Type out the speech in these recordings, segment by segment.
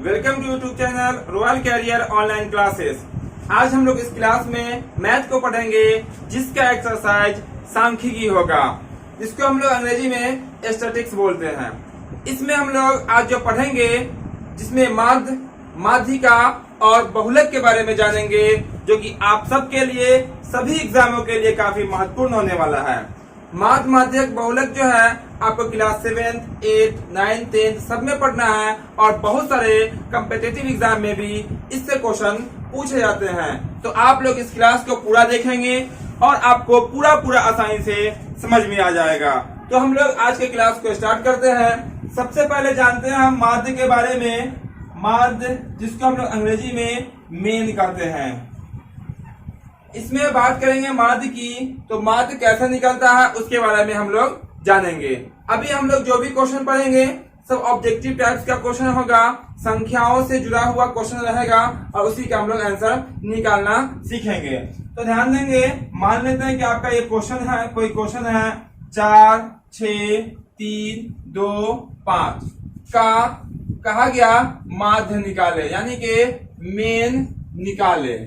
Welcome to YouTube channel Royal Career online classes. आज हम लोग इस क्लास में मैथ को पढ़ेंगे जिसका एक्सरसाइज सांख्यिकी होगा, जिसको हम लोग अंग्रेजी में स्टैटिस्टिक्स बोलते हैं। इसमें हम लोग आज जो पढ़ेंगे जिसमें माध्य, माध्यिका और बहुलक के बारे में जानेंगे, जो कि आप सबके लिए सभी एग्जामों के लिए काफी महत्वपूर्ण होने वाला है। माध्य, माध्यक, बहुलक जो है आपको क्लास 7, 8, 9, 10 सब में पढ़ना है और बहुत सारे कम्पिटिटिव एग्जाम में भी इससे क्वेश्चन पूछे जाते हैं। तो आप लोग इस क्लास को पूरा देखेंगे और आपको पूरा आसानी से समझ में आ जाएगा। तो हम लोग आज के क्लास को स्टार्ट करते हैं। सबसे पहले जानते हैं हम माध्य के बारे में। माध्य जिसको हम लोग अंग्रेजी में मेन कहते हैं, इसमें बात करेंगे माध्य की। तो माध्य कैसे निकलता है उसके बारे में हम लोग जानेंगे। अभी हम लोग जो भी क्वेश्चन पढ़ेंगे सब ऑब्जेक्टिव टाइप्स का क्वेश्चन होगा, संख्याओं से जुड़ा हुआ क्वेश्चन रहेगा और उसी का हम लोग आंसर निकालना सीखेंगे। तो ध्यान देंगे, मान लेते हैं कि आपका ये क्वेश्चन है, कोई क्वेश्चन है 4, 6, 3, 2, 5 का कहा गया माध्य निकाले, यानी कि मेन निकाले।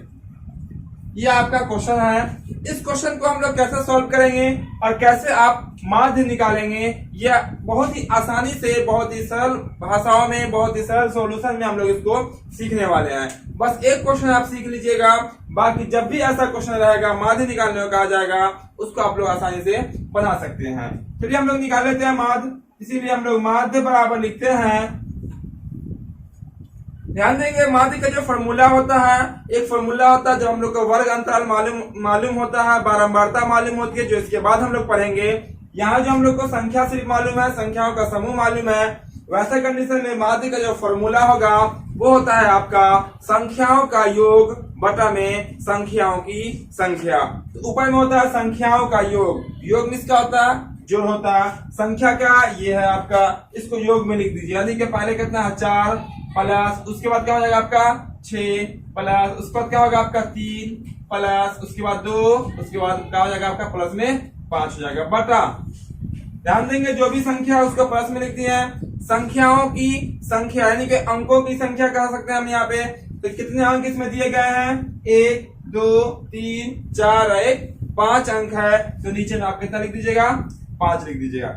ये आपका क्वेश्चन है। इस क्वेश्चन को हम लोग कैसे सॉल्व करेंगे और कैसे आप माध्य निकालेंगे, ये बहुत ही आसानी से, बहुत ही सरल भाषाओं में, बहुत ही सरल सॉल्यूशन में हम लोग इसको सीखने वाले हैं। बस एक क्वेश्चन आप सीख लीजिएगा, बाकी जब भी ऐसा क्वेश्चन रहेगा माध्य निकालने को कहा जाएगा उसको आप लोग आसानी से बना सकते हैं। चलिए हम लोग निकाल लेते हैं माध्य। इसीलिए हम लोग माध्य बराबर लिखते हैं। ध्यान देंगे, माध्य का जो फॉर्मूला होता है, एक फॉर्मूला होता है जब हम लोग को वर्ग अंतराल मालूम होता है, बारंबारता मालूम होती है, जो इसके बाद हम लोग पढ़ेंगे। यहाँ जो हम लोग को संख्या सिर्फ मालूम है, संख्याओं का समूह मालूम है, वैसे कंडीशन में माध्य का जो फॉर्मूला होगा वो होता है आपका संख्याओं का योग बटा में संख्याओं की संख्या। तो ऊपर में होता है संख्याओं का योग, योग में इसका होता है जोड़ होता है। संख्या का ये है आपका, इसको योग में लिख दीजिए, यानी कि पहले कितना है 4 प्लस, उसके बाद क्या हो जाएगा आपका 6 प्लस, उसके बाद क्या होगा आपका 3 प्लस, उसके बाद 2, उसके बाद क्या हो जाएगा आपका प्लस में 5 हो जाएगा बटा। ध्यान देंगे, जो भी संख्या है उसको प्लस में लिख दिए हैं। संख्याओं की संख्या यानी कि अंकों की संख्या कह सकते हैं हम यहाँ पे। तो कितने अंक इसमें दिए गए हैं? 1, 2, 3, 4, 1, 5 अंक है। तो नीचे में आप कितना लिख दीजिएगा? 5 लिख दीजिएगा।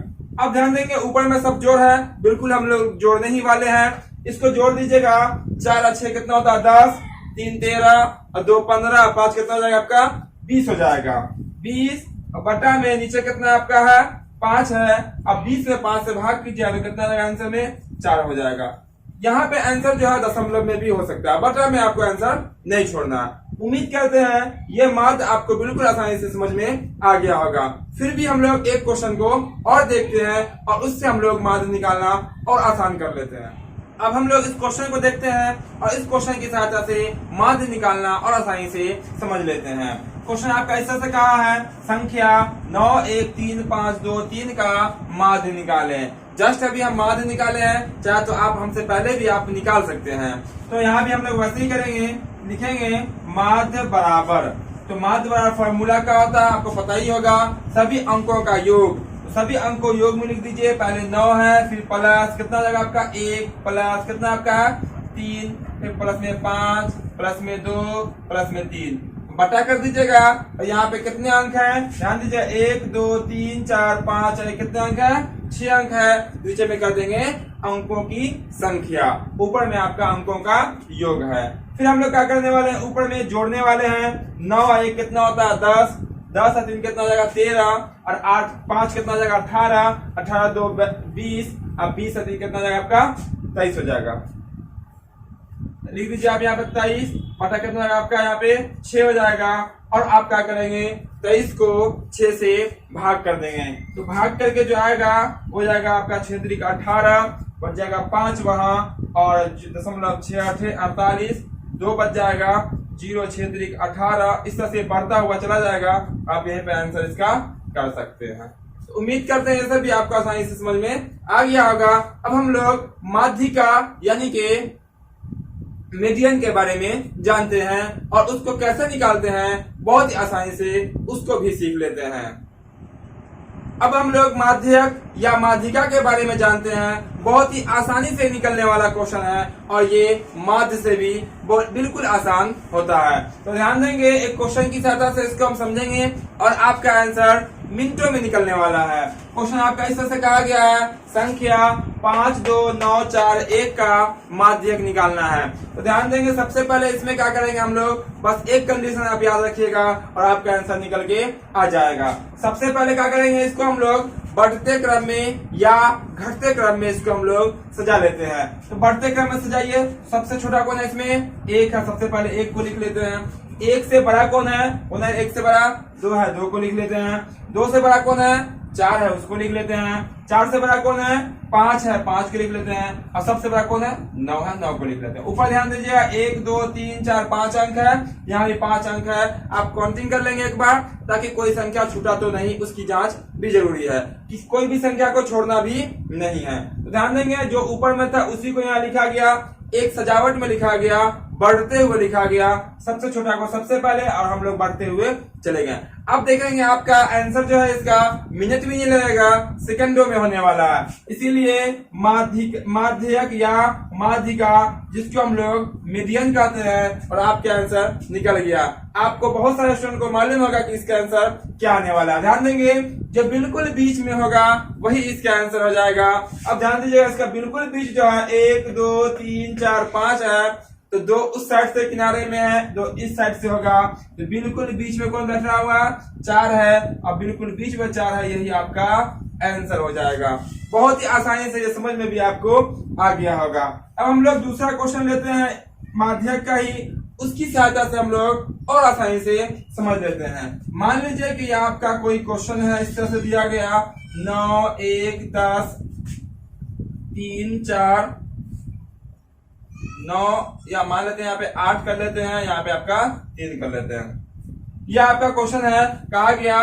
अब ध्यान देंगे, ऊपर में सब जोड़ है, बिल्कुल हम लोग जोड़ने ही वाले हैं। इसको जोड़ दीजिएगा। 4 और 6 कितना होता है? 10, 3 13 और 2 15, 5 कितना हो जाएगा आपका? 20 हो जाएगा। 20 और बटा में नीचे कितना आपका है? 5 है। अब 20 में 5 से भाग कीजिए तो कितना जाएगा आंसर में? 4 हो जाएगा। यहाँ पे आंसर जो है दशमलव में भी हो सकता है, बटा में आपको आंसर नहीं छोड़ना। उम्मीद करते हैं ये माध्य आपको बिल्कुल आसानी से समझ में आ गया होगा। फिर भी हम लोग एक क्वेश्चन को और देखते हैं और उससे हम लोग माध्य निकालना और आसान कर लेते हैं। अब हम लोग इस क्वेश्चन को देखते हैं और इस क्वेश्चन की सहायता से माध्य निकालना और आसानी से समझ लेते हैं। क्वेश्चन आपका इस तरह से कहा है, संख्या 9, 1, 3, 5, 2, 3 का माध्य निकालें। जस्ट अभी हम माध्य निकाले हैं, चाहे तो आप हमसे पहले भी आप निकाल सकते हैं। तो यहाँ भी हम लोग वैसे ही करेंगे, लिखेंगे माध्य बराबर। तो माध्य बराबर फॉर्मूला का होता है, आपको पता ही होगा, सभी अंकों का योग। सभी अंक को योग में लिख दीजिए। पहले 9 है, फिर प्लस कितना हो जाएगा आपका? 1 प्लस कितना आपका है? 3, फिर प्लस में 5, प्लस में 2, प्लस में 3 बटा कर दीजिएगा। और यहाँ पे कितने अंक हैं? ध्यान दीजिए, 1, 2, 3, 4, 5 कितने अंक है? 6 अंक है। नीचे में कर देंगे अंकों की संख्या, ऊपर में आपका अंकों का योग है। फिर हम लोग क्या करने वाले हैं? ऊपर में जोड़ने वाले हैं। 9 और 1 कितना होता है? 10, 10 और 3 कितना हो जाएगा? 13 और 8 5 कितना हो जाएगा? 18, 18 2 20, अब 20 और 3 कितना हो जाएगा आपका? 23 हो जाएगा। लिख दीजिए आप यहाँ पे 23 बटा कितना हो जाएगा आपका? यहाँ पे 6 हो जाएगा। और आप क्या करेंगे? 23 को 6 से भाग कर देंगे। तो भाग करके जो आएगा वो जाएगा आपका 6 18, बच जाएगा 5 वहां और 0.6 48, 2 बच जाएगा 0 6 18। इस तरह से बढ़ता हुआ चला जाएगा। आप यहीं पे आंसर इसका कर सकते हैं। तो उम्मीद करते हैं ये सब भी आपको आसानी से समझ में आ गया होगा। अब हम लोग माध्यिका यानी कि मीडियन के बारे में जानते हैं और उसको कैसे निकालते हैं, बहुत ही आसानी से उसको भी सीख लेते हैं। अब हम लोग माध्यक या माध्यिका के बारे में जानते हैं। बहुत ही आसानी से निकलने वाला क्वेश्चन है और ये माध्य से भी बिल्कुल आसान होता है। तो ध्यान देंगे, एक क्वेश्चन की सहायता से इसको हम समझेंगे और आपका आंसर मिनटों में निकलने वाला है। क्वेश्चन आपका इस तरह से कहा गया है, संख्या 5, 2, 9, 4, 1 का माध्यक निकालना है। तो ध्यान देंगे, सबसे पहले इसमें क्या करेंगे हम लोग, बस एक कंडीशन आप याद रखिएगा और आपका आंसर निकल के आ जाएगा। सबसे पहले क्या करेंगे, इसको हम लोग बढ़ते क्रम में या घटते क्रम में इसको हम लोग सजा लेते हैं। तो बढ़ते क्रम में सजाइए। सबसे छोटा कौन है इसमें, 1 है। सबसे पहले 1 को लिख लेते हैं। 1 से बड़ा कौन है, 1 से बड़ा 2 है, 2 को लिख लेते हैं। 2 से बड़ा कौन है, 4 है, उसको लिख लेते हैं। 4 से बड़ा कौन है, 5 है, 5 को लिख लेते हैं। और सबसे बड़ा कौन है, 9 है, 9 को लिख लेते हैं। ऊपर ध्यान दीजिएगा, 1, 2, 3, 4, 5 अंक है, यहाँ भी 5 अंक है। आप काउंटिंग कर लेंगे एक बार, ताकि कोई संख्या छूटा तो नहीं, उसकी जांच भी जरूरी है कि कोई भी संख्या को छोड़ना भी नहीं है। तो ध्यान देंगे, जो ऊपर में था उसी को यहाँ लिखा गया, एक सजावट में लिखा गया, बढ़ते हुए लिखा गया, सबसे छोटा को सबसे पहले और हम लोग बढ़ते हुए चले गए। अब देखेंगे आपका आंसर जो है इसका मिनट भी नहीं लगेगा, सेकंडों में होने वाला है। इसीलिए माध्यक या माध्यिका, जिसको हम लोग मीडियन कहते हैं, और आपका आंसर निकल गया। आपको बहुत सारे स्टूडेंट को मालूम होगा कि इसका आंसर क्या आने वाला है। ध्यान देंगे, जो बिल्कुल बीच में होगा वही इसका आंसर हो जाएगा। अब ध्यान दीजिएगा, इसका बिल्कुल बीच जो है 1, 2, 3, 4, 5 है, तो 2 उस साइड से किनारे में है, 2 इस साइड से होगा। तो बिल्कुल बीच में कौन बैठा हुआ, 4 है, और बिल्कुल बीच में 4 है, यही आपका आंसर हो जाएगा। बहुत ही आसानी से ये समझ में भी आपको आ गया होगा। अब हम लोग दूसरा क्वेश्चन लेते हैं माध्यक का ही, उसकी सहायता से हम लोग और आसानी से समझ लेते हैं। मान लीजिए कि आपका कोई क्वेश्चन है, इस तरह से दिया गया 9, 1, 10, 3, 4, 9, या मान लेते हैं यहाँ पे 8 कर लेते हैं, यहाँ पे आपका 3 कर लेते हैं। यह आपका क्वेश्चन है, कहा गया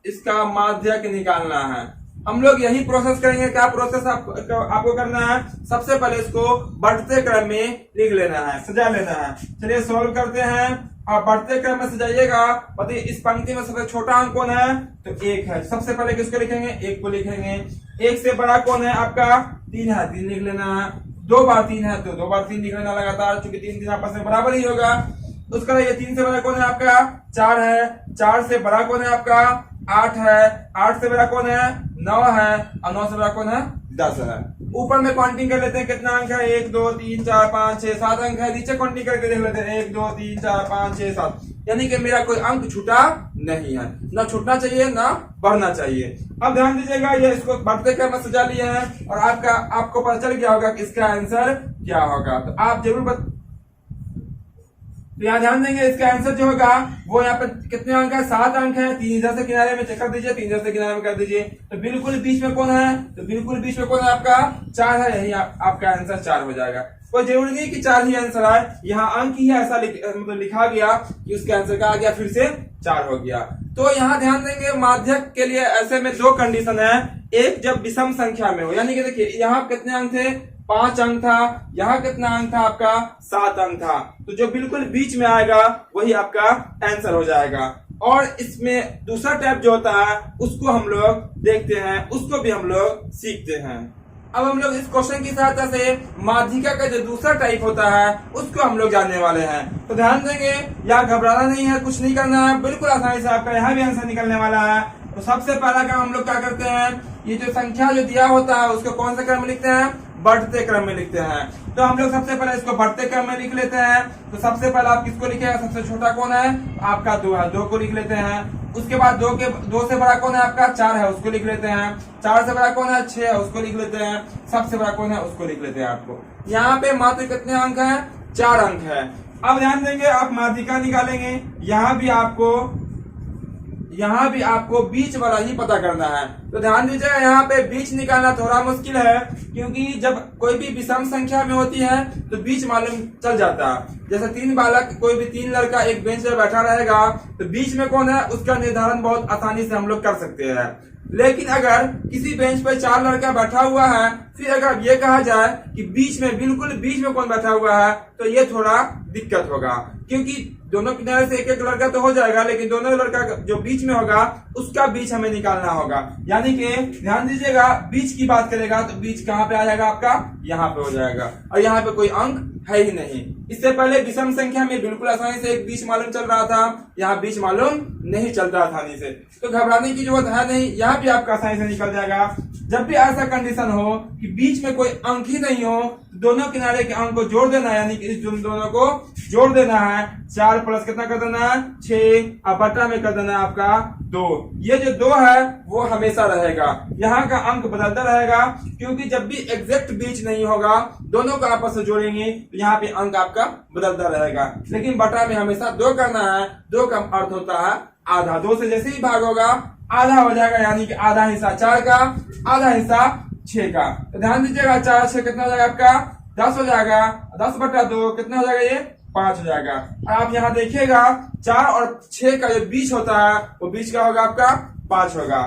इसका माध्यक निकालना है। हम लोग यही प्रोसेस करेंगे। क्या प्रोसेस आपको करना है, सबसे पहले इसको बढ़ते क्रम में लिख लेना है, सजा लेना है। चलिए सॉल्व करते हैं। और बढ़ते क्रम में सजाइएगा। बताइए, इस पंक्ति में सबसे छोटा अंक कौन है, तो 1 है। सबसे पहले किसको लिखेंगे, 1 को लिखेंगे। 1 से बड़ा कौन है आपका, 3 है, 3 लिख लेना है। 2 बार 3 है, तो 2 बार 3 लिख लेना लगातार, चूंकि 3 3 आपस में बराबर ही होगा। उसका ये 3 से बड़ा कौन है आपका, 4 है। 4 से बड़ा कौन है आपका, 8 है। 8 से बड़ा कौन है, 9 है। और 9 से बड़ा कौन है, 10 है। ऊपर में काउंटिंग कर लेते हैं, कितना अंक है, 1, 2, 3, 4, 5, 6, 7 अंक है। नीचे काउंटिंग करके देख लेते हैं, 1, 2, 3, 4, 5, 6, 7, यानी कि मेरा कोई अंक छूटा नहीं है, ना छूटना चाहिए ना बढ़ना चाहिए। अब ध्यान दीजिएगा, ये इसको बढ़ते क्रम में सजा लिए हैं और आपको पता चल गया होगा कि इसका आंसर क्या होगा। तो आप जरूर तो यहाँ ध्यान देंगे, इसका आंसर जो होगा वो यहाँ पे कितने अंक है, 7 अंक है। 3 इधर से किनारे में कर दीजिए, 3 इधर से किनारे में कर दीजिए। तो बिल्कुल बीच में कौन है, तो बिल्कुल बीच में कौन है आपका, 4 है। यही आपका आंसर 4 हो जाएगा। कोई जरूरी नहीं कि 4 ही आंसर आए, यहाँ अंक ही है ऐसा मतलब लिखा गया कि उसके आंसर का आ गया, फिर से 4 हो गया। तो यहाँ ध्यान देंगे, माध्यक के लिए ऐसे में 2 कंडीशन है। एक, जब विषम संख्या में हो, यानी कि देखिए यहाँ कितने अंक थे, 5 अंक था। यहाँ कितना अंक था आपका, 7 अंक था। तो जो बिल्कुल बीच में आएगा वही आपका आंसर हो जाएगा। और इसमें दूसरा टाइप जो होता है उसको हम लोग देखते हैं, उसको भी हम लोग सीखते हैं। अब हम लोग इस क्वेश्चन की सहायता से माध्यिका का जो दूसरा टाइप होता है उसको हम लोग जानने वाले हैं। तो ध्यान देंगे, यहाँ घबराना नहीं है, कुछ नहीं करना है, बिल्कुल आसानी से आपका यहाँ भी आंसर निकलने वाला है। तो सबसे पहला काम हम लोग क्या करते हैं, ये जो संख्या जो दिया होता है उसको कौन से क्रम में लिखते हैं, बढ़ते क्रम में लिखते हैं। तो हम लोग सबसे पहले इसको बढ़ते क्रम में लिख लेते हैं। तो सबसे पहले आप किसको लिखेगा, सबसे छोटा कौन है आपका, 2 है, 2 को लिख लेते हैं। उसके बाद 2 से बड़ा कौन है आपका, 4 है, उसको लिख लेते हैं। 4 से बड़ा कौन है, 6 है, उसको लिख लेते हैं। सबसे बड़ा कौन है उसको लिख लेते हैं। आपको यहाँ पे मात्र कितने अंक है, 4 अंक है। अब ध्यान देंगे, आप माध्यिका निकालेंगे, यहाँ भी आपको बीच वाला ही पता करना है। तो ध्यान दीजिएगा, यहाँ पे बीच निकालना थोड़ा मुश्किल है, क्योंकि जब कोई भी विषम संख्या में होती है तो बीच मालूम चल जाता है। जैसे 3 बालक, कोई भी 3 लड़का एक बेंच पर बैठा रहेगा, तो बीच में कौन है उसका निर्धारण बहुत आसानी से हम लोग कर सकते हैं। लेकिन अगर किसी बेंच पर 4 लड़का बैठा हुआ है, फिर अगर ये कहा जाए कि बीच में, बिल्कुल बीच में कौन बैठा हुआ है, तो ये थोड़ा दिक्कत होगा, क्योंकि दोनों किनारे से एक एक लड़का तो हो जाएगा, लेकिन दोनों लड़का जो बीच में होगा उसका बीच हमें निकालना होगा। यानी कि ध्यान दीजिएगा, बीच की बात करेगा तो बीच कहाँ पे आ जाएगा आपका, यहाँ पे हो जाएगा, और यहाँ पे कोई अंक है ही नहीं। इससे पहले विषम संख्या में बिल्कुल आसानी से एक बीच मालूम चल रहा था, यहाँ बीच मालूम नहीं चलता आसानी से, तो घबराने की जरूरत है नहीं, यहाँ भी आपका आसानी से निकल जाएगा। जब भी ऐसा कंडीशन हो कि बीच में कोई अंक ही नहीं हो, दोनों किनारे के अंक को जोड़ देना है, यानी कि इस दोनों को जोड़ देना है। 4 प्लस कितना कर देना है, 6, और बटा में कर देना है आपका 2। ये जो 2 है वो हमेशा रहेगा, यहाँ का अंक बदलता रहेगा, क्योंकि जब भी एग्जैक्ट बीच नहीं होगा, दोनों को आपस में जोड़ेंगे तो यहाँ पे अंक आपका बदलता रहेगा। लेकिन बटा में हमेशा 2 करना है, 2 का अर्थ होता है आधा, 2 से जैसे ही भाग होगा आधा हो जाएगा, यानी कि आधा हिस्सा 4 का, आधा हिस्सा 6 का। तो ध्यान दीजिएगा, 4 6 कितना हो जाएगा आपका 10 हो जाएगा, 10 बटा 2 कितना हो जाएगा, ये 5 हो जाएगा। और आप यहाँ देखिएगा 4 और 6 का जो बीच होता है वो बीच का होगा आपका 5 होगा,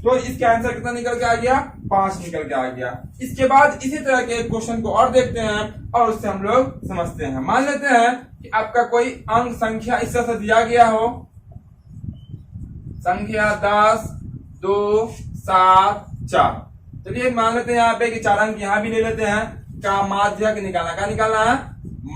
तो इसका आंसर कितना निकल के आ गया, 5 निकल के आ गया। इसके बाद इसी तरह के क्वेश्चन को और देखते हैं और उससे हम लोग समझते हैं। मान लेते हैं कि आपका कोई अंक संख्या इस तरह से दिया गया हो, संख्या 10 2 7 4। चलिए मान लेते हैं यहाँ पे कि 4 अंक यहाँ भी ले लेते हैं, का माध्यक निकालना, क्या निकालना है,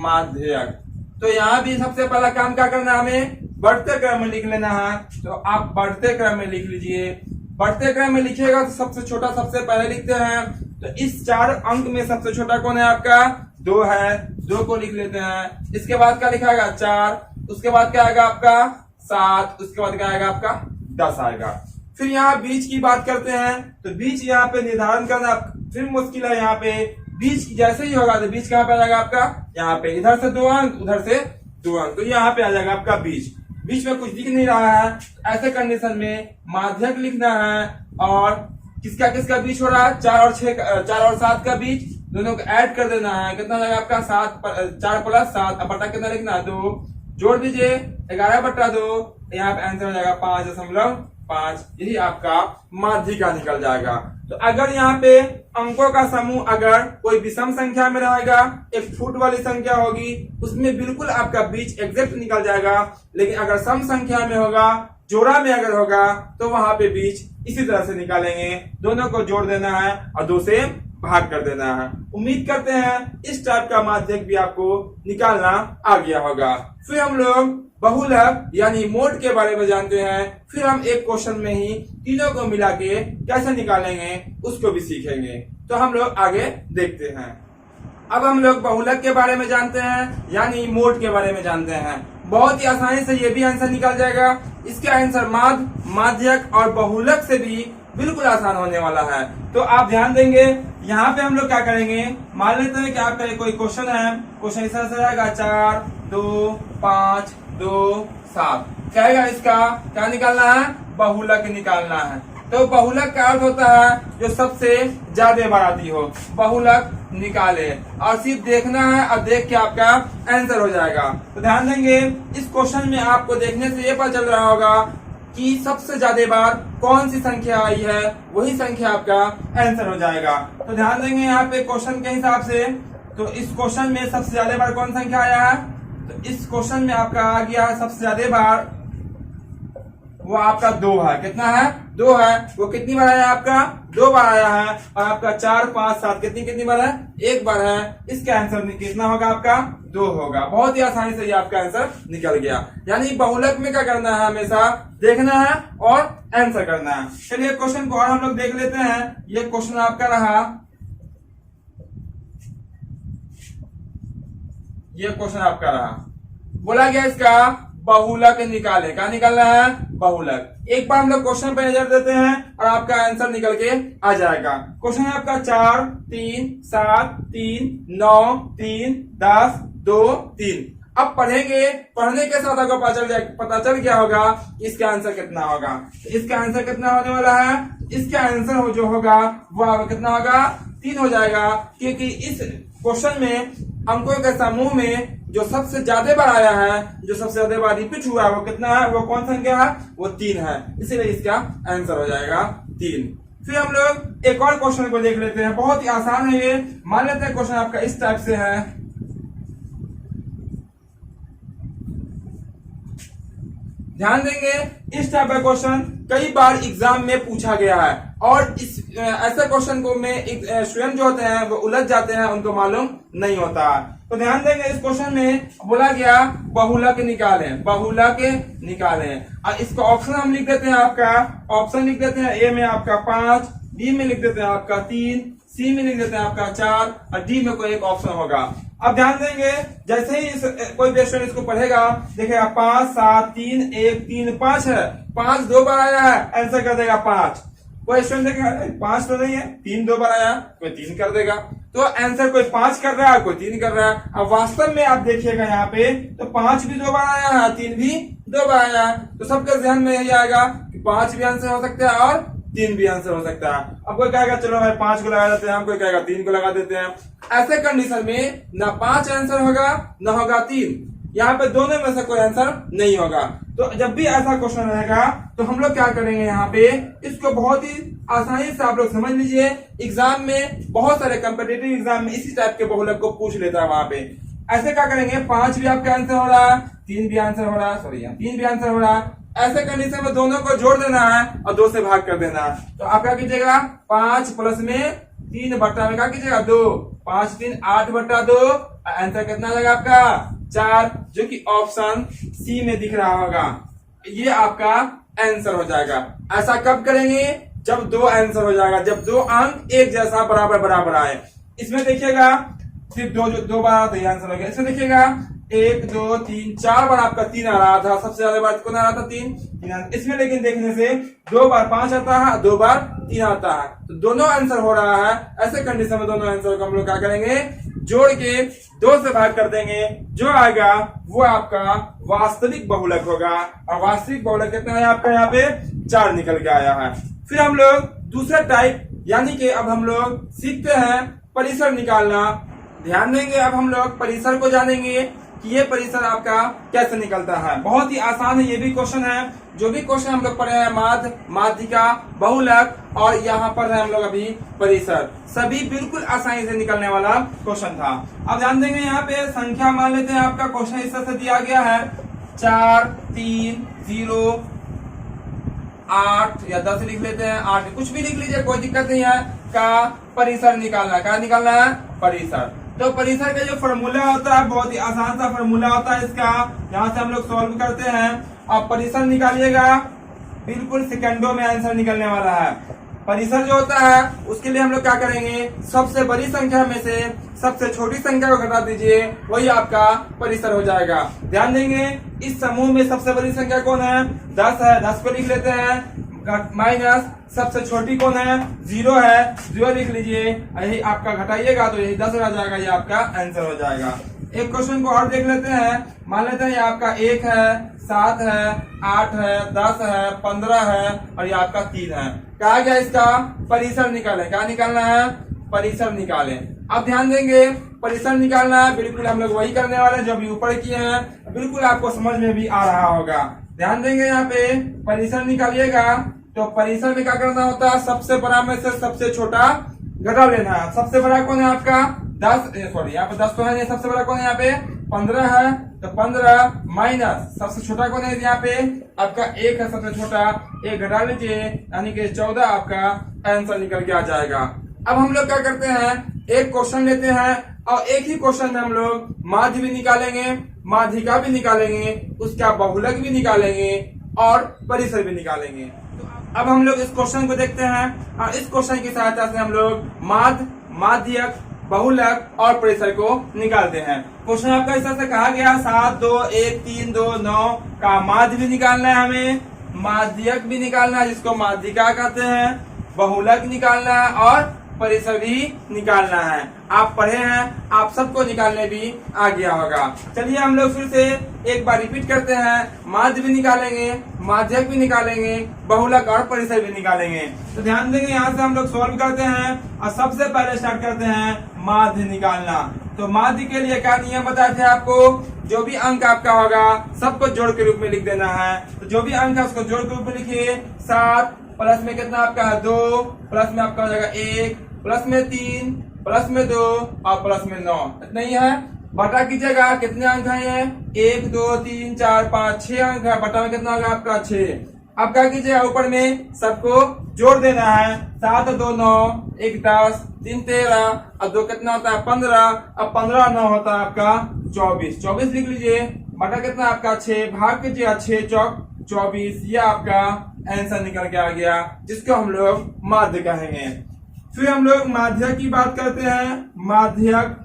माध्यक। तो यहाँ भी सबसे पहला काम क्या करना है, हमें बढ़ते क्रम में लिख लेना है। तो आप बढ़ते क्रम में लिख लीजिए, बढ़ते क्रम में लिखिएगा तो सबसे छोटा सबसे पहले लिखते हैं। तो इस 4 अंक में सबसे छोटा कौन है आपका, 2 है, 2 को लिख लेते हैं। इसके बाद क्या लिखाएगा 4, उसके बाद क्या आएगा आपका 7, उसके बाद क्या आएगा आपका 10 आएगा। फिर यहाँ बीच की बात करते हैं, तो बीच यहाँ पे निर्धारण करना फिर मुश्किल है। यहाँ पे बीच जैसे ही होगा तो बीच कहाँ पे आ जाएगा आपका, यहाँ पे, इधर से 2 अंक उधर से 2 अंक, तो यहाँ पे आ जाएगा आपका बीच। बीच में कुछ दिख नहीं रहा है, ऐसे कंडीशन में माध्यक लिखना है। और किसका किसका बीच हो रहा है, 4 और 7 का बीच, दोनों को ऐड कर देना है। कितना जाएगा आपका 4 प्लस 7, अब बटा कितना लिखना है 2, जोड़ दीजिए 11 बटा 2, यहाँ पे आंसर हो जाएगा 5.5। यही आपका माध्यिका निकल जाएगा। तो अगर यहाँ पे अंकों का समूह अगर कोई विषम संख्या में रहेगा, एक फुट वाली संख्या होगी, उसमें बिल्कुल आपका बीच एग्जैक्ट निकल जाएगा। लेकिन अगर सम संख्या में होगा, जोड़ा में अगर होगा, तो वहां पे बीच इसी तरह से निकालेंगे, दोनों को जोड़ देना है और 2 से भाग कर देना है। उम्मीद करते हैं इस टाइप का माध्यक भी आपको निकालना आ गया होगा। फिर हम लोग बहुलक यानी मोड के बारे में जानते हैं। फिर हम एक क्वेश्चन में ही तीनों को मिला के कैसे निकालेंगे उसको भी सीखेंगे। तो हम लोग आगे देखते हैं। अब हम लोग बहुलक के बारे में जानते हैं, यानी मोड के बारे में जानते हैं। बहुत ही आसानी से ये भी आंसर निकल जाएगा। इसका आंसर माध्यक और बहुलक से भी बिल्कुल आसान होने वाला है। तो आप ध्यान देंगे, यहाँ पे हम लोग क्या करेंगे, मान लेते हैं कि आपका कोई क्वेश्चन है, क्वेश्चन इस तरह से रहेगा 4 2 5 2 7, क्या है इसका क्या निकालना है, बहुलक निकालना है। तो बहुलक का अर्थ होता है जो सबसे ज्यादा बाराती हो, बहुलक निकाले, और सिर्फ देखना है और देख के आपका आंसर हो जाएगा। तो ध्यान देंगे, इस क्वेश्चन में आपको देखने से ये पता चल रहा होगा कि सबसे ज्यादा बार कौन सी संख्या आई है, वही संख्या आपका आंसर हो जाएगा। तो ध्यान देंगे यहाँ पे क्वेश्चन के हिसाब से, तो इस क्वेश्चन में सबसे ज्यादा बार कौन संख्या आया है, तो इस क्वेश्चन में आपका आ गया है सबसे ज्यादा बार, वो आपका 2 है। कितना है, 2 है। वो कितनी बार आया आपका, 2 बार आया है। और आपका 4 5 7 कितनी बार है, 1 बार है। इसका आंसर कितना होगा आपका, 2 होगा। बहुत ही आसानी से ये आपका आंसर निकल गया। यानी बहुलक में क्या करना है, हमेशा देखना है और आंसर करना है। चलिए क्वेश्चन को और हम लोग देख लेते हैं। ये क्वेश्चन आपका रहा, ये क्वेश्चन आपका रहा, बोला गया इसका बहुलक निकाले, क्या निकालना है, बहुलक। एक बार हम लोग क्वेश्चन पे नजर देते हैं और आपका आंसर निकल के आ जाएगा। क्वेश्चन है आपका 4 3 7 3 9 3 10 2 3। अब पढ़ेंगे, पढ़ने के साथ आपको पता चल गया होगा कि इसका आंसर कितना होगा। इसका आंसर कितना होने वाला है, इसका आंसर जो होगा वो कितना होगा, 3 हो जाएगा। क्योंकि इस क्वेश्चन में अंकों के समूह में जो सबसे ज्यादा बार आया है, जो सबसे ज्यादा बार रिपीट हुआ है, वो कितना है, वो कौन संख्या है, वो 3 है। इसीलिए इसका आंसर हो जाएगा 3। फिर हम लोग एक और क्वेश्चन को देख लेते हैं। बहुत ही आसान है ये। मान लेते हैं क्वेश्चन आपका इस टाइप से है, ध्यान देंगे इस टाइप का क्वेश्चन कई बार एग्जाम में पूछा गया है और इस ऐसे क्वेश्चन को में स्टूडेंट जो होते हैं वो उलझ जाते हैं, उनको मालूम नहीं होता। तो ध्यान देंगे इस क्वेश्चन में बोला गया बहुलक निकालें, बहुलक निकालें। और इसका ऑप्शन हम लिख देते हैं, आपका ऑप्शन लिख देते हैं, ए में आपका 5, बी में लिख देते हैं आपका 3, सी में लिख देते हैं आपका 4 और डी में कोई एक ऑप्शन होगा। अब ध्यान देंगे जैसे ही कोई भी स्टूडेंट इसको पढ़ेगा देखेगा 5 7 3 1 3 5 है, 5 2 बार आया है, आंसर कर देगा 5। कोई स्टूडेंट देखेगा 5 तो नहीं है, 3 2 बार आया, कोई 3 कर देगा। तो आंसर कोई 5 कर रहा है, कोई 3 कर रहा है। अब वास्तव में आप देखिएगा यहाँ पे तो 5 भी 2 बार आया है, 3 भी 2 बार आया है। तो सबके ध्यान में यही आएगा कि 5 भी आंसर हो सकता है और 3 भी आंसर हो सकता है। अब कोई कहेगा चलो भाई 5 को लगा देते हैं, हम कोई कहेगा 3 को लगा देते हैं। ऐसे कंडीशन में ना 5 आंसर होगा ना होगा 3, यहाँ पे दोनों में से कोई आंसर नहीं होगा। तो जब भी ऐसा क्वेश्चन रहेगा तो हम लोग क्या करेंगे, यहाँ पे इसको बहुत ही आसानी से आप लोग समझ लीजिए। एग्जाम में बहुत सारे कम्पिटेटिव एग्जाम में इसी टाइप के बहुलक को पूछ लेता है। वहां पे ऐसे क्या करेंगे, 5 भी आपका आंसर हो रहा है, 3 भी आंसर हो रहा है, सॉरी 3 भी आंसर हो रहा है। ऐसे कंडीशन में दोनों को जोड़ देना है और 2 से भाग कर देना है। तो आप क्या कीजिएगा, 5 प्लस में 3 बट्टा में क्या कीजिएगा 2, 5 3 8 बट्टा 2, आंसर कितना आ जाएगा आपका 4, जो कि ऑप्शन सी में दिख रहा होगा। ये आपका आंसर हो जाएगा। ऐसा कब करेंगे, जब 2 आंसर हो जाएगा, जब 2 अंक एक जैसा बराबर बराबर आए। इसमें देखिएगा सिर्फ 2 बार तो ये आंसर हो गया। इसमें देखिएगा 1 2 3 4 बार आपका 3 आ रहा था, सबसे ज्यादा बार कौन आ रहा था 3। इसमें लेकिन देखने से 2 बार 5 आता है, 2 बार 3 आता है, तो दोनों आंसर हो रहा है। ऐसे कंडीशन में दोनों आंसर को हम लोग क्या करेंगे, जोड़ के 2 से भाग कर देंगे। जो आएगा वो आपका वास्तविक बहुलक होगा। और वास्तविक बहुलक कितना है आपका, यहाँ पे 4 निकल के आया है। फिर हम लोग दूसरा टाइप यानी कि अब हम लोग सीखते हैं परिसर निकालना। ध्यान देंगे अब हम लोग परिसर को जानेंगे कि ये परिसर आपका कैसे निकलता है। बहुत ही आसान है ये भी क्वेश्चन है। जो भी क्वेश्चन हम लोग पढ़े हैं माध्य, माध्यिका, बहुलक और यहाँ पर है हम लोग अभी परिसर, सभी बिल्कुल आसानी से निकलने वाला क्वेश्चन था। अब ध्यान देंगे यहाँ पे संख्या मान लेते हैं, आपका क्वेश्चन इस तरह से दिया गया है 4 3 0 8 या 10 लिख लेते हैं, 8 कुछ भी लिख लीजिए, कोई दिक्कत नहीं है। का परिसर निकालना, क्या निकालना है परिसर। तो परिसर का जो फॉर्मूला होता है बहुत ही आसान सा फॉर्मूला होता है इसका, यहाँ से हम लोग सॉल्व करते हैं। आप परिसर निकालिएगा, बिल्कुल सेकंडों में आंसर निकलने वाला है। परिसर जो होता है उसके लिए हम लोग क्या करेंगे, सबसे बड़ी संख्या में से सबसे छोटी संख्या को घटा दीजिए, वही आपका परिसर हो जाएगा। ध्यान देंगे इस समूह में सबसे बड़ी संख्या कौन है, 10 है, 10 को लिख लेते हैं। माइनस सबसे छोटी कौन है, 0 है, 0 लिख लीजिए। यही आपका घटाइएगा तो यही 10 आ जाएगा, ये आपका आंसर हो जाएगा। एक क्वेश्चन को और देख लेते हैं। मान लेते हैं ये आपका 1 है, 7 है, 8 है, 10 है, 15 है और ये आपका 3 है। कहा गया इसका परिसर निकालें, क्या निकालना है, परिसर निकालें। अब ध्यान देंगे परिसर निकालना है, बिल्कुल हम लोग वही करने वाले हैं जो अभी ऊपर किए हैं, बिल्कुल आपको समझ में भी आ रहा होगा। ध्यान देंगे यहाँ पे परिसर निकालिएगा तो परिसर में क्या करना होता है, सबसे बड़ा में से सबसे छोटा घटा लेना है। सबसे बड़ा कौन है आपका 10, सॉरी यहाँ पे 10 तो है नहीं, सबसे बड़ा कौन है यहाँ पे 15 है, तो 15 माइनस सबसे छोटा कौन है यहाँ पे आपका 1 है, सबसे छोटा 1 घटा लीजिए, यानी कि 14 आपका आंसर निकल के आ जाएगा। अब हम लोग क्या करते हैं, एक क्वेश्चन लेते हैं और एक ही क्वेश्चन में हम लोग माध्य भी निकालेंगे, माध्यिका भी निकालेंगे, उसका बहुलक भी निकालेंगे और परिसर भी निकालेंगे। तो अब हम लोग इस क्वेश्चन को देखते हैं और इस क्वेश्चन की सहायता से हम लोग माध्य, माध्यक, बहुलक और परिसर को निकालते हैं। क्वेश्चन आपका इस तरह से कहा गया 7 2 1 3 2 9 का माध्य भी निकालना है, हमें माध्यक भी निकालना है जिसको माध्यिका कहते हैं, बहुलक निकालना है और परिसर भी निकालना है। आप पढ़े हैं, आप सबको निकालने भी आ गया होगा। चलिए हम लोग फिर से एक बार रिपीट करते हैं, माध्य भी निकालेंगे, माध्यक भी निकालेंगे, बहुलक और परिसर भी निकालेंगे। तो ध्यान देंगे यहाँ से हम लोग सॉल्व करते हैं और सबसे पहले स्टार्ट करते हैं माध्य निकालना। तो माध्य के लिए क्या नियम बताए थे आपको, जो भी अंक आपका होगा सबको जोड़ के रूप में लिख देना है। तो जो भी अंक है उसको जोड़ के रूप में लिखिए। 7 प्लस में कितना आपका है 2, प्लस में आपका हो जाएगा 1, प्लस में 3, प्लस में 2 और प्लस में 9, इतना ही है। बटा कीजिएगा, कितने अंक हैं ये, 1 2 3 4 5 6 अंक है, बटा में कितना होगा आपका 6। अब क्या कीजिएगा, ऊपर में सबको जोड़ देना है, 7 2 9 1 10 3 13 और 2 कितना होता है 15, अब 15 9 होता है आपका 24, 24 लिख लीजिए, बटा कितना आपका 6, भाग कीजिएगा 6 चौक 24, ये आपका आंसर निकल के आ गया, जिसको हम लोग माध्य कहेंगे। फिर हम लोग माध्यक की बात करते हैं, माध्यक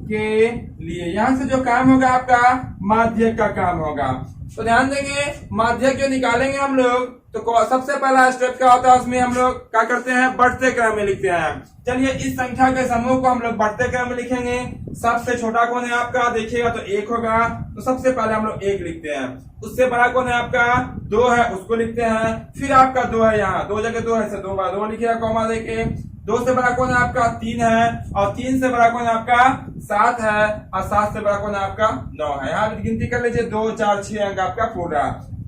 के लिए यहां से जो काम होगा आपका माध्यक का काम होगा। तो ध्यान देंगे, माध्यक जो निकालेंगे हम लोग, तो सबसे पहला स्टेप क्या होता है, उसमें हम लोग क्या करते हैं, बढ़ते क्रम में लिखते हैं। चलिए इस संख्या के समूह को हम लोग बढ़ते क्रम में लिखेंगे। सबसे छोटा कौन है आपका, देखिएगा तो 1 होगा, तो सबसे पहले हम लोग 1 लिखते हैं। उससे बड़ा कौन है आपका 2 है, उसको लिखते हैं। फिर आपका 2 है, यहाँ 2 जगह 2 है, इसे 2 बार 2 लिखिएगा कॉमा देके। 2 से बड़ा कौन है आपका 3 है, और 3 से बड़ा कौन है आपका 7 है, और 7 से बड़ा कौन है आपका 9 है। यहाँ पे गिनती कर लीजिए, 2 4 6 अंक आपका पूरा।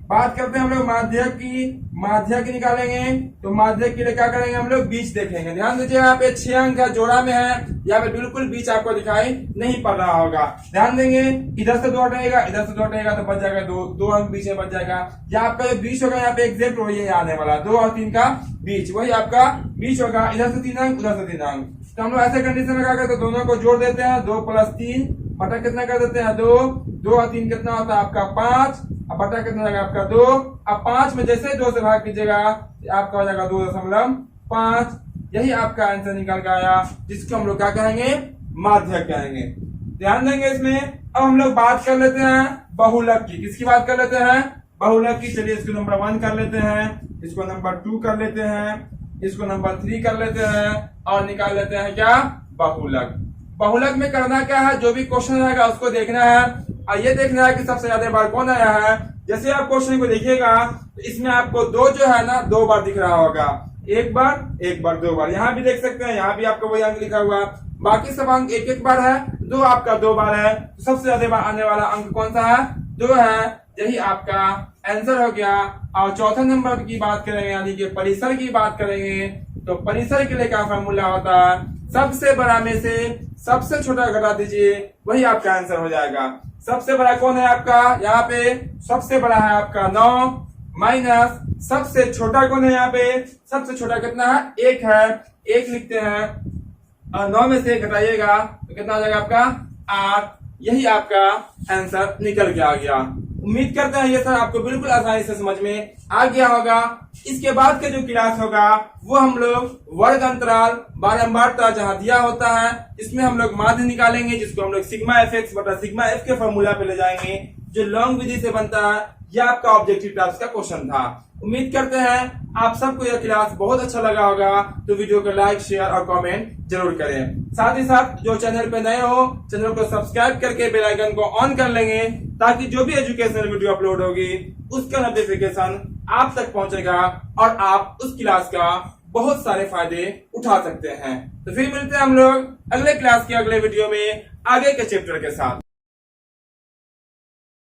बात करते हैं हम लोग माध्यक की, माध्यक निकालेंगे तो माध्यक के लिए क्या करेंगे, हम लोग बीच देखेंगे। ध्यान दीजिए, यहाँ पे 6 अंक है, जोड़ा में है, यहाँ पे बिल्कुल बीच आपको दिखाई नहीं पड़ रहा होगा। ध्यान देंगे, इधर से 2 हटेगा, इधर से 2 हटेगा, तो बच जाएगा 2 अंक बीच में बच जाएगा। या आपका जो बीच होगा यहाँ पे एग्जैक्ट वही है आने वाला, 2 और 3 का बीच, वही आपका बीच होगा। इधर से 3 अंक, उधर से 3 अंक, तो हम लोग ऐसे कंडीशन में क्या करते हैं, दोनों को जोड़ देते हैं, 2 + 3 बटा कितना कर देते हैं 2, 2 और 3 कितना होता है आपका 5, अब बटा कितना जाएगा आपका 2। अब 5 में जैसे 2 से भाग कीजिएगा आपका हो जाएगा 2.5। यही आपका आंसर निकल के आया, जिसको हम लोग क्या कहेंगे, माध्यक कहेंगे। ध्यान देंगे इसमें। अब हम लोग बात कर लेते हैं बहुलक की। किसकी बात कर लेते हैं, बहुलक की। चलिए इसको नंबर 1 कर लेते हैं, इसको नंबर 2 कर लेते हैं, इसको नंबर 3 कर लेते हैं, और निकाल लेते हैं क्या, बहुलक। बहुलक में करना क्या है, जो भी क्वेश्चन आएगा उसको देखना है, और ये देखना है कि सबसे ज्यादा बार कौन आया है। जैसे आप क्वेश्चन को देखिएगा तो इसमें आपको 2 जो है ना 2 बार दिख रहा होगा, 1 बार 2 बार। यहाँ भी देख सकते हैं, यहाँ भी आपको वही अंक लिखा हुआ, बाकी सब अंक 1 बार है, 2 आपका 2 बार है। तो सबसे ज्यादा बार आने वाला अंक कौन सा है, 2 है, यही आपका आंसर हो गया। और चौथे नंबर की बात करेंगे, यानी कि परिसर की बात करेंगे, तो परिसर के लिए क्या फॉर्मूला होता है, सबसे बड़ा में से सबसे छोटा घटा दीजिए, वही आपका आंसर हो जाएगा। सबसे बड़ा कौन है आपका, यहाँ पे सबसे बड़ा है आपका 9 माइनस सबसे छोटा कौन है, यहाँ पे सबसे छोटा कितना है 1 है, 1 लिखते हैं, और 9 में से घटाइएगा तो कितना आ जाएगा आपका 8। यही आपका आंसर निकल के आ गया। उम्मीद करते हैं ये सर आपको बिल्कुल आसानी से समझ में आ गया होगा। इसके बाद का जो क्लास होगा वो हम लोग वर्ग अंतराल बारंबारता जहां दिया होता है, इसमें हम लोग माध्य निकालेंगे, जिसको हम लोग सिग्मा fx बटा सिग्मा f के फॉर्मूला पे ले जाएंगे, जो लॉन्ग विधि से बनता है। यह आपका ऑब्जेक्टिव टाइप्स का क्वेश्चन था। उम्मीद करते हैं आप सबको यह क्लास बहुत अच्छा लगा होगा, तो वीडियो को लाइक शेयर और कमेंट जरूर करें। साथ ही साथ जो चैनल पे नए हो, चैनल को सब्सक्राइब करके बेल आइकन को ऑन कर लेंगे, ताकि जो भी एजुकेशनल वीडियो अपलोड होगी उसका नोटिफिकेशन आप तक पहुंचेगा और आप उस क्लास का बहुत सारे फायदे उठा सकते हैं। तो फिर मिलते हैं हम लोग अगले क्लास के अगले वीडियो में आगे के चैप्टर के साथ।